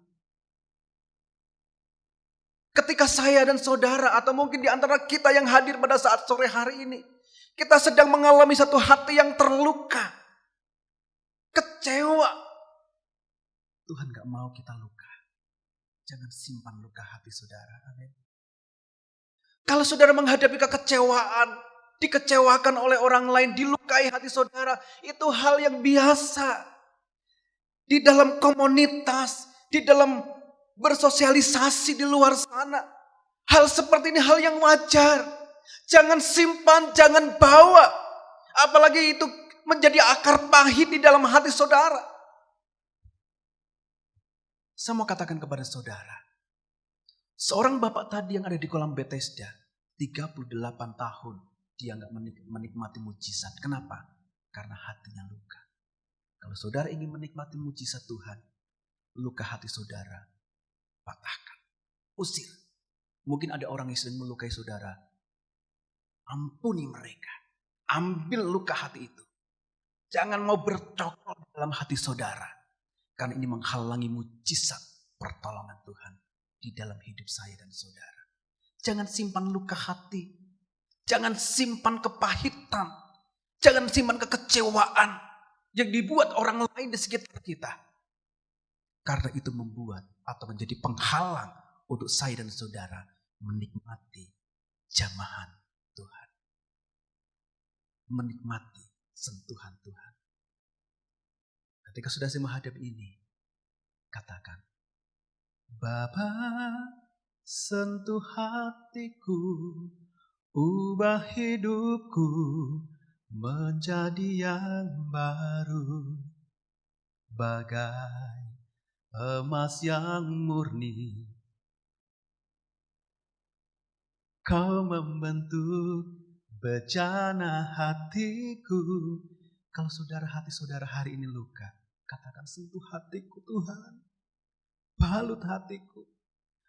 Ketika saya dan saudara atau mungkin di antara kita yang hadir pada saat sore hari ini, kita sedang mengalami satu hati yang terluka, kecewa. Tuhan gak mau kita luka. Jangan simpan luka hati saudara. Amin. Kalau saudara menghadapi kekecewaan, dikecewakan oleh orang lain, dilukai hati saudara, itu hal yang biasa. Di dalam komunitas, di dalam bersosialisasi di luar sana. Hal seperti ini hal yang wajar. Jangan simpan, jangan bawa. Apalagi itu menjadi akar pahit di dalam hati saudara. Saya mau katakan kepada saudara. Seorang bapak tadi yang ada di kolam Bethesda. 38 tahun dia gak menikmati mujizat. Kenapa? Karena hatinya luka. Kalau saudara ingin menikmati mujizat Tuhan, luka hati saudara patahkan, usir. Mungkin ada orang yang sedang melukai saudara. Ampuni mereka. Ambil luka hati itu. Jangan mau bercokol dalam hati saudara. Karena ini menghalangi mujizat pertolongan Tuhan di dalam hidup saya dan saudara. Jangan simpan luka hati. Jangan simpan kepahitan. Jangan simpan kekecewaan yang dibuat orang lain di sekitar kita. Karena itu membuat atau menjadi penghalang untuk saya dan saudara menikmati jamahan Tuhan. Menikmati sentuhan Tuhan. Ketika sudah saya menghadapi ini, katakan, Bapa, sentuh hatiku, ubah hidupku menjadi yang baru, bagai emas yang murni. Kau membentuk bejana hatiku. Kalau saudara, hati saudara hari ini luka, katakan, sentuh hatiku Tuhan. Balut hatiku.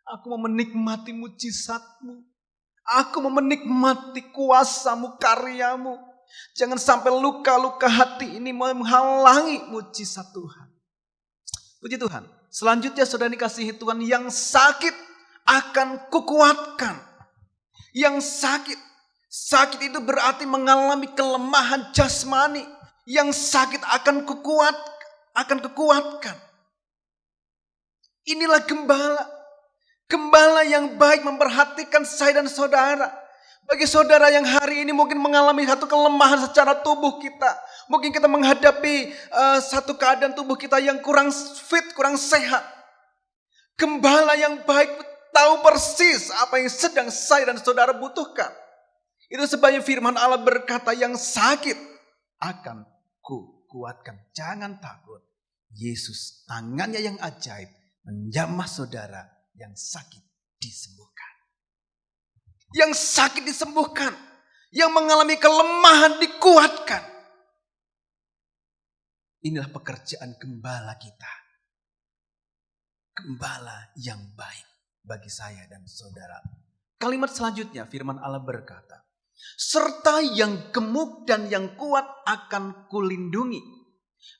Aku mau menikmati mujizat-Mu. Aku mau menikmati kuasa-Mu, karya-Mu. Jangan sampai luka-luka hati ini menghalangi mujizat Tuhan. Puji Tuhan. Selanjutnya saudara dikasihi Tuhan, yang sakit akan kukuatkan. Yang sakit. Sakit itu berarti mengalami kelemahan jasmani. Yang sakit akan kukuatkan. Inilah gembala. Gembala yang baik memperhatikan saya dan saudara. Bagi saudara yang hari ini mungkin mengalami satu kelemahan secara tubuh kita. Mungkin kita menghadapi satu keadaan tubuh kita yang kurang fit, kurang sehat. Gembala yang baik tahu persis apa yang sedang saya dan saudara butuhkan. Itu sebabnya firman Allah berkata, yang sakit akan kukuatkan. Jangan takut. Yesus tangannya yang ajaib menjamah saudara yang sakit disembuhkan. Yang sakit disembuhkan. Yang mengalami kelemahan dikuatkan. Inilah pekerjaan gembala kita. Gembala yang baik bagi saya dan saudara. Kalimat selanjutnya firman Allah berkata, serta yang gemuk dan yang kuat akan kulindungi.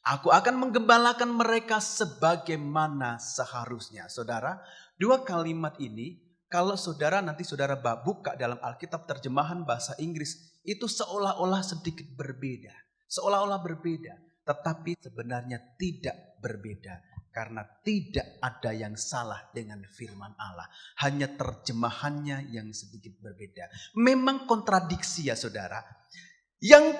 Aku akan menggembalakan mereka sebagaimana seharusnya. Saudara, dua kalimat ini, kalau saudara nanti saudara buka dalam Alkitab terjemahan bahasa Inggris, itu seolah-olah sedikit berbeda. Seolah-olah berbeda, tetapi sebenarnya tidak berbeda. Karena tidak ada yang salah dengan firman Allah. Hanya terjemahannya yang sedikit berbeda. Memang kontradiksi ya saudara. Yang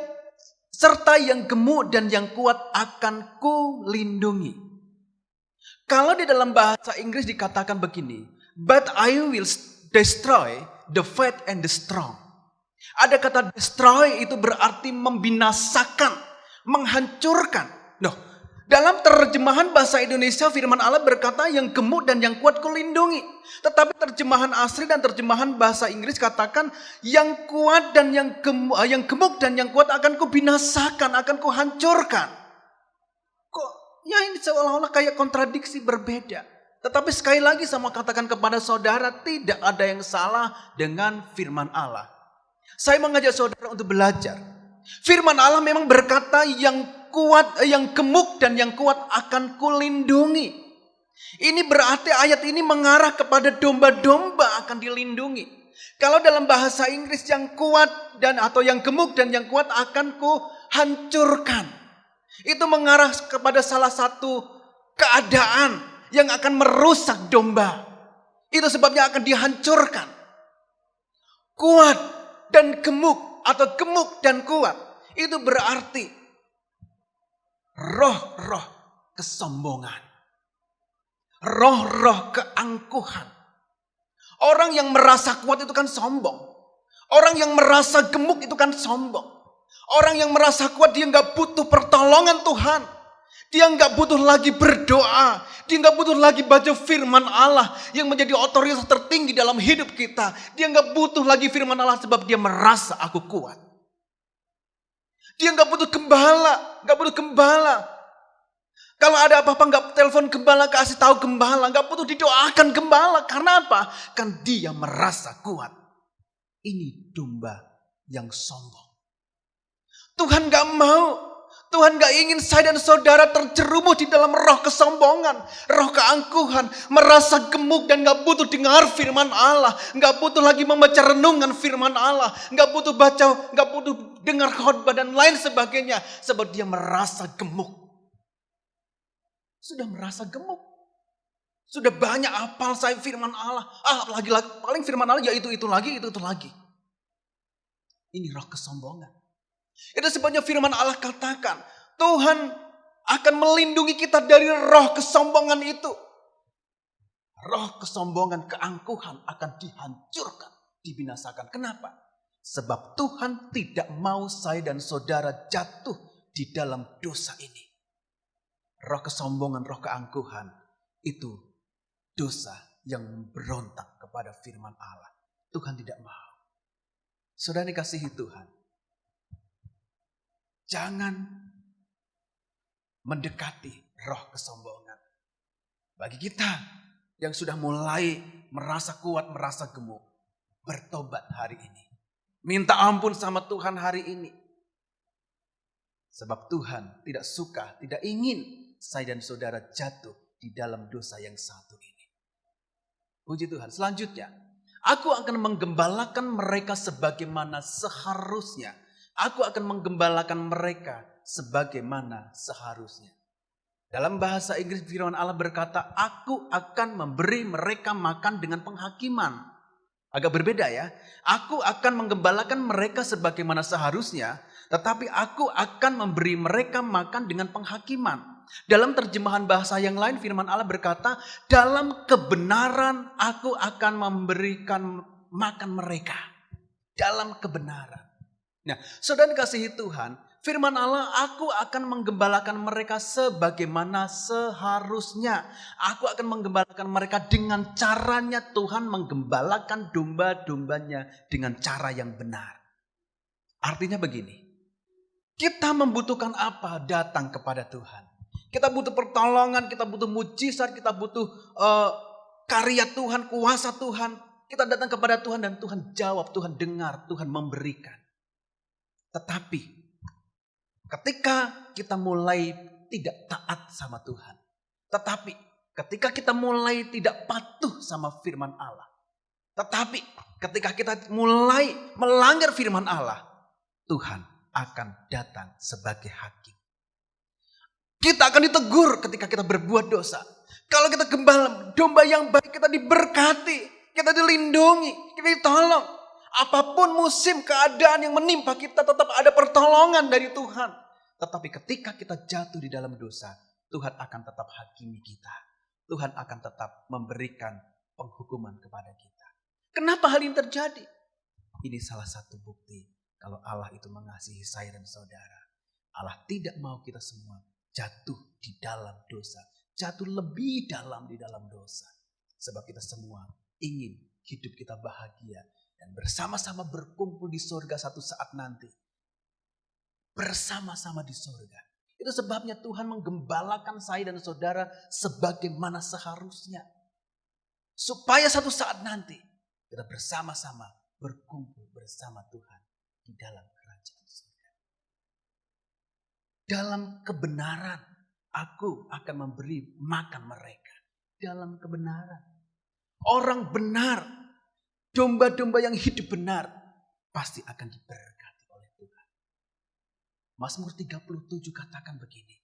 serta yang gemuk dan yang kuat akan kulindungi. Kalau di dalam bahasa Inggris dikatakan begini. But I will destroy the fat and the strong. Ada kata destroy, itu berarti membinasakan, menghancurkan. Noh, dalam terjemahan bahasa Indonesia firman Allah berkata yang gemuk dan yang kuat kulindungi. Tetapi terjemahan asli dan terjemahan bahasa Inggris katakan yang kuat dan yang gemuk dan yang kuat akan kubinasakan, akan kuhancurkan. Kok ya ini seolah-olah kayak kontradiksi berbeda. Tetapi sekali lagi saya mau katakan kepada saudara, tidak ada yang salah dengan firman Allah. Saya mengajak saudara untuk belajar. Firman Allah memang berkata yang kuat, yang gemuk dan yang kuat akan kulindungi. Ini berarti ayat ini mengarah kepada domba-domba akan dilindungi. Kalau dalam bahasa Inggris yang kuat dan atau yang gemuk dan yang kuat akan kuhancurkan. Itu mengarah kepada salah satu keadaan yang akan merusak domba. Itu sebabnya akan dihancurkan. Kuat dan gemuk atau gemuk dan kuat. Itu berarti roh-roh kesombongan. Roh-roh keangkuhan. Orang yang merasa kuat itu kan sombong. Orang yang merasa gemuk itu kan sombong. Orang yang merasa kuat dia gak butuh pertolongan Tuhan. Dia gak butuh lagi berdoa. Dia gak butuh lagi baca firman Allah yang menjadi otoritas tertinggi dalam hidup kita. Dia gak butuh lagi firman Allah sebab dia merasa aku kuat. Dia gak butuh gembala. Gak butuh gembala. Kalau ada apa-apa gak telepon gembala, kasih tahu gembala. Gak butuh didoakan gembala. Karena apa? Kan dia merasa kuat. Ini domba yang sombong. Tuhan gak mau. Tuhan gak ingin saya dan saudara terjerumus di dalam roh kesombongan. Roh keangkuhan. Merasa gemuk dan gak butuh dengar firman Allah. Gak butuh lagi membaca renungan firman Allah. Gak butuh baca, gak butuh dengar khotbah dan lain sebagainya. Sebab dia merasa gemuk. Sudah merasa gemuk. Sudah banyak hafal saya firman Allah. Lagi-lagi paling firman Allah ya itu lagi, itu lagi. Ini roh kesombongan. Itu sebabnya firman Allah katakan, Tuhan akan melindungi kita dari roh kesombongan itu. Roh kesombongan, keangkuhan akan dihancurkan, dibinasakan. Kenapa? Sebab Tuhan tidak mau saya dan saudara jatuh di dalam dosa ini. Roh kesombongan, roh keangkuhan itu dosa yang berontak kepada firman Allah. Tuhan tidak mau. Saudara dikasihi Tuhan. Jangan mendekati roh kesombongan. Bagi kita yang sudah mulai merasa kuat, merasa gemuk, bertobat hari ini. Minta ampun sama Tuhan hari ini. Sebab Tuhan tidak suka, tidak ingin saya dan saudara jatuh di dalam dosa yang satu ini. Puji Tuhan. Selanjutnya, aku akan menggembalakan mereka sebagaimana seharusnya. Aku akan menggembalakan mereka sebagaimana seharusnya. Dalam bahasa Inggris firman Allah berkata, aku akan memberi mereka makan dengan penghakiman. Agak berbeda ya. Aku akan menggembalakan mereka sebagaimana seharusnya, tetapi aku akan memberi mereka makan dengan penghakiman. Dalam terjemahan bahasa yang lain firman Allah berkata, dalam kebenaran aku akan memberikan makan mereka. Dalam kebenaran. Nah, saudara dikasihi Tuhan, firman Allah, aku akan menggembalakan mereka sebagaimana seharusnya. Aku akan menggembalakan mereka dengan caranya Tuhan menggembalakan domba-dombanya dengan cara yang benar. Artinya begini, kita membutuhkan apa datang kepada Tuhan. Kita butuh pertolongan, kita butuh mujizat, kita butuh karya Tuhan, kuasa Tuhan. Kita datang kepada Tuhan dan Tuhan jawab, Tuhan dengar, Tuhan memberikan. Tetapi ketika kita mulai tidak taat sama Tuhan. Tetapi ketika kita mulai tidak patuh sama firman Allah. Tetapi ketika kita mulai melanggar firman Allah. Tuhan akan datang sebagai hakim. Kita akan ditegur ketika kita berbuat dosa. Kalau kita gembala domba yang baik, kita diberkati. Kita dilindungi, kita ditolong. Apapun musim keadaan yang menimpa kita, tetap ada pertolongan dari Tuhan. Tetapi ketika kita jatuh di dalam dosa, Tuhan akan tetap hakimi kita. Tuhan akan tetap memberikan penghukuman kepada kita. Kenapa hal ini terjadi? Ini salah satu bukti kalau Allah itu mengasihi saya dan saudara. Allah tidak mau kita semua jatuh di dalam dosa. Jatuh lebih dalam di dalam dosa. Sebab kita semua ingin hidup kita bahagia. Dan bersama-sama berkumpul di surga satu saat nanti. Bersama-sama di surga. Itu sebabnya Tuhan menggembalakan saya dan saudara sebagaimana seharusnya. Supaya satu saat nanti kita bersama-sama berkumpul bersama Tuhan di dalam kerajaan surga. Dalam kebenaran aku akan memberi makan mereka. Dalam kebenaran. Orang benar, domba-domba yang hidup benar pasti akan diberkati oleh Tuhan. Mazmur 37 katakan begini.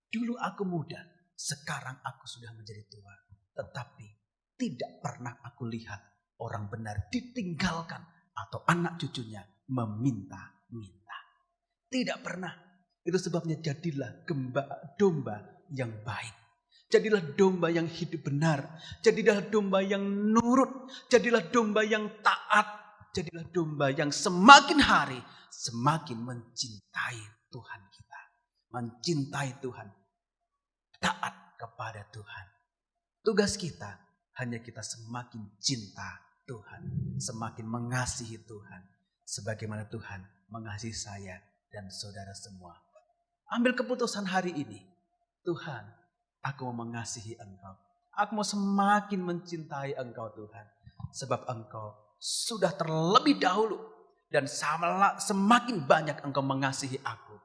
Dulu aku muda, sekarang aku sudah menjadi tua. Tetapi tidak pernah aku lihat orang benar ditinggalkan atau anak cucunya meminta-minta. Tidak pernah. Itu sebabnya jadilah domba yang baik. Jadilah domba yang hidup benar. Jadilah domba yang nurut. Jadilah domba yang taat. Jadilah domba yang semakin hari semakin mencintai Tuhan kita. Mencintai Tuhan. Taat kepada Tuhan. Tugas kita hanya kita semakin cinta Tuhan. Semakin mengasihi Tuhan. Sebagaimana Tuhan mengasihi saya dan saudara semua. Ambil keputusan hari ini. Tuhan, aku mau mengasihi Engkau. Aku mau semakin mencintai Engkau Tuhan. Sebab Engkau sudah terlebih dahulu. Dan semakin banyak Engkau mengasihi aku.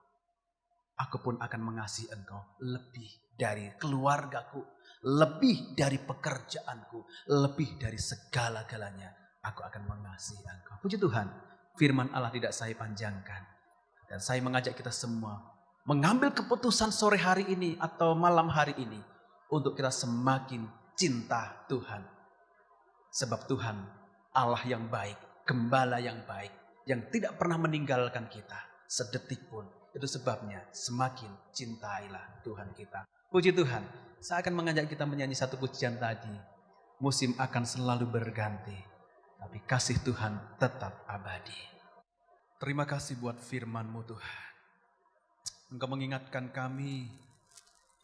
Aku pun akan mengasihi Engkau lebih dari keluargaku. Lebih dari pekerjaanku. Lebih dari segala-galanya. Aku akan mengasihi Engkau. Puji Tuhan. Firman Allah tidak saya panjangkan. Dan saya mengajak kita semua mengambil keputusan sore hari ini atau malam hari ini untuk kita semakin cinta Tuhan. Sebab Tuhan Allah yang baik, gembala yang baik, yang tidak pernah meninggalkan kita sedetik pun. Itu sebabnya semakin cintailah Tuhan kita. Puji Tuhan, saya akan mengajak kita menyanyi satu pujian tadi. Musim akan selalu berganti, tapi kasih Tuhan tetap abadi. Terima kasih buat firman-Mu Tuhan. Engkau mengingatkan kami,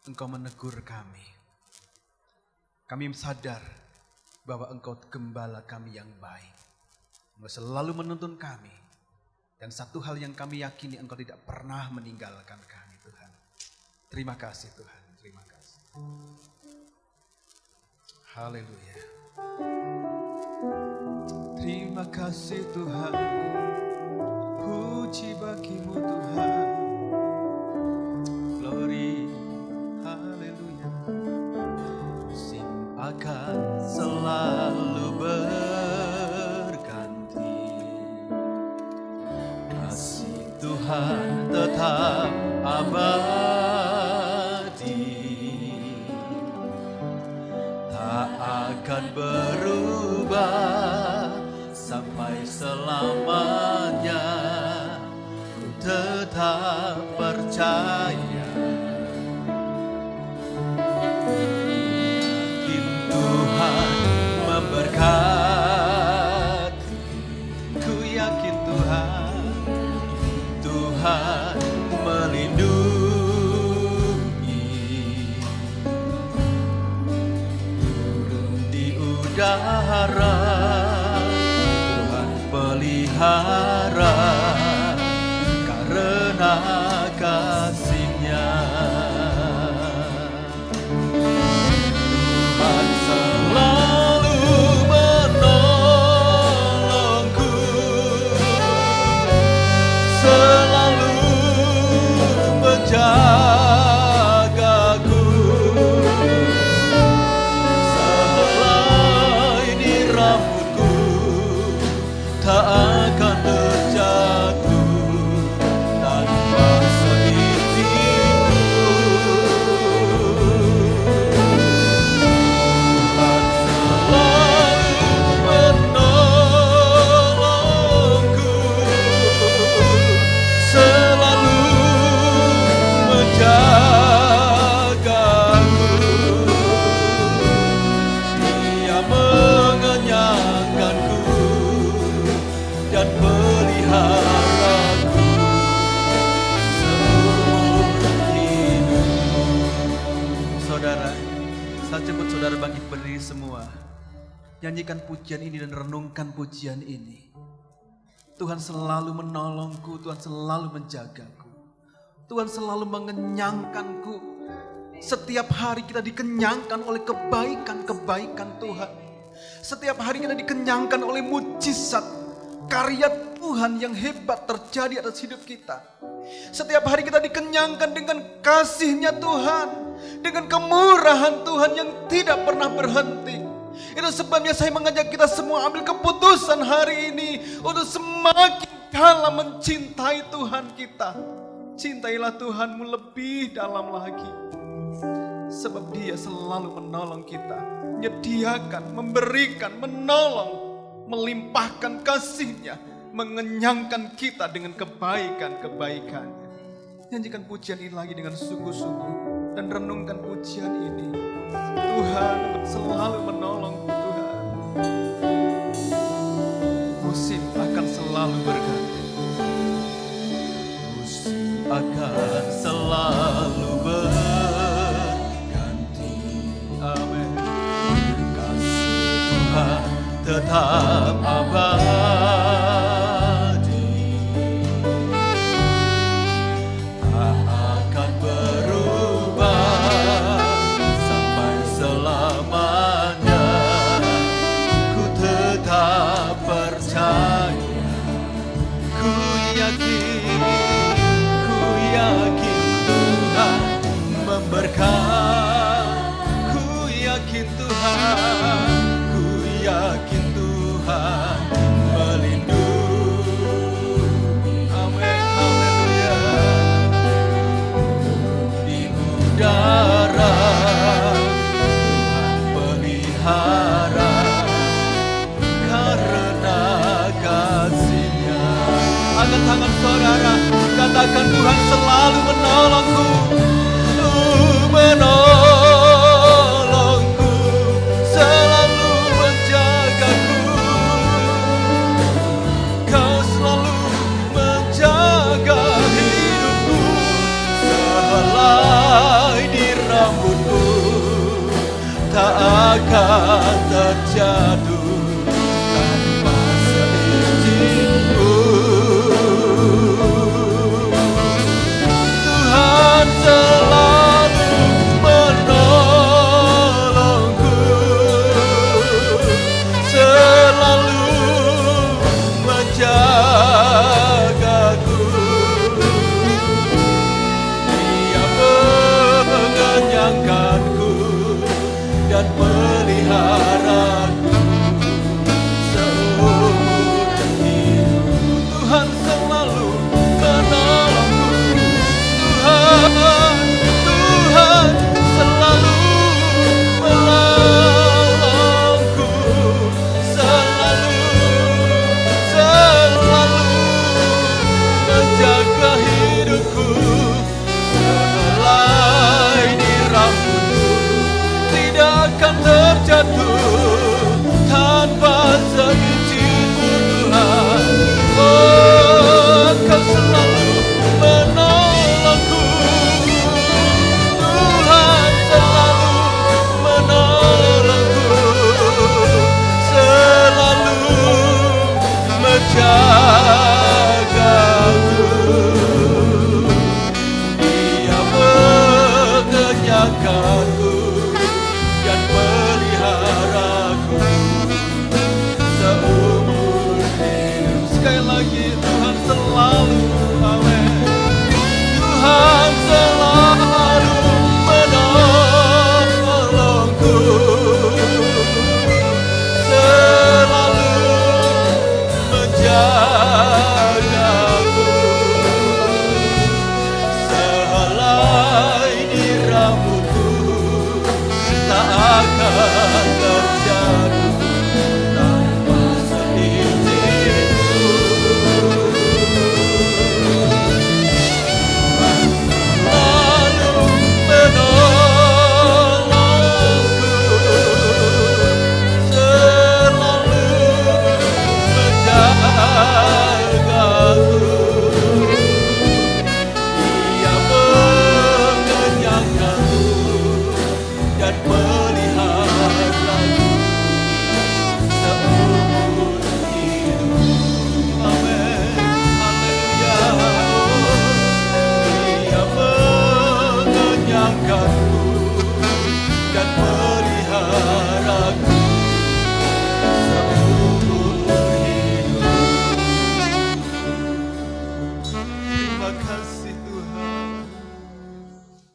Engkau menegur kami. Kami sadar bahwa Engkau gembala kami yang baik. Engkau selalu menuntun kami. Dan satu hal yang kami yakini, Engkau tidak pernah meninggalkan kami Tuhan. Terima kasih Tuhan, terima kasih. Haleluya. Terima kasih Tuhan, puji bagimu Tuhan. Glory, haleluya. Musim akan selalu berganti. Kasih Tuhan tetap abadi. Tak akan berubah sampai selamanya. Ku tetap percaya. Memberkati, ku yakin Tuhan melindungi. Turun di udara, Tuhan pelihara karena kasih-Nya. Tuhan selalu menolongku, selalu menjagaku. Sehelai di rambutku tak akan saudara bangkit berdiri semua. Nyanyikan pujian ini dan renungkan pujian ini. Tuhan selalu menolongku, Tuhan selalu menjagaku. Tuhan selalu mengenyangkanku. Setiap hari kita dikenyangkan oleh kebaikan-kebaikan Tuhan. Setiap hari kita dikenyangkan oleh mujizat karya Tuhan yang hebat terjadi atas hidup kita. Setiap hari kita dikenyangkan dengan kasih-Nya Tuhan, dengan kemurahan Tuhan yang tidak pernah berhenti. Itu sebabnya saya mengajak kita semua ambil keputusan hari ini untuk semakin dalam mencintai Tuhan kita. Cintailah Tuhanmu lebih dalam lagi. Sebab Dia selalu menolong kita, menyediakan, memberikan, menolong, melimpahkan kasih-Nya, mengenyangkan kita dengan kebaikan-kebaikannya. Nyanyikan pujian ini lagi dengan sungguh-sungguh dan renungkan pujian ini. Tuhan selalu menolong Tuhan. Musim akan selalu berganti. Musim akan selalu berganti. Amin. Kasih Tuhan tetap abadi, tak akan berubah sampai selamanya. Ku tetap percaya, ku yakin Tuhan memberkati. Ku yakin Tuhan, ku yakin Tuhan melindungi. Amin, haleluya. Di udara Tuhan pelihara karena kasih-Nya. Angkat tangan saudara, katakan Tuhan selalu menolongku, menolongku, selalu menjagaku. Kau selalu menjaga hidupku, sehelai di rambutku tak akan terjatuh.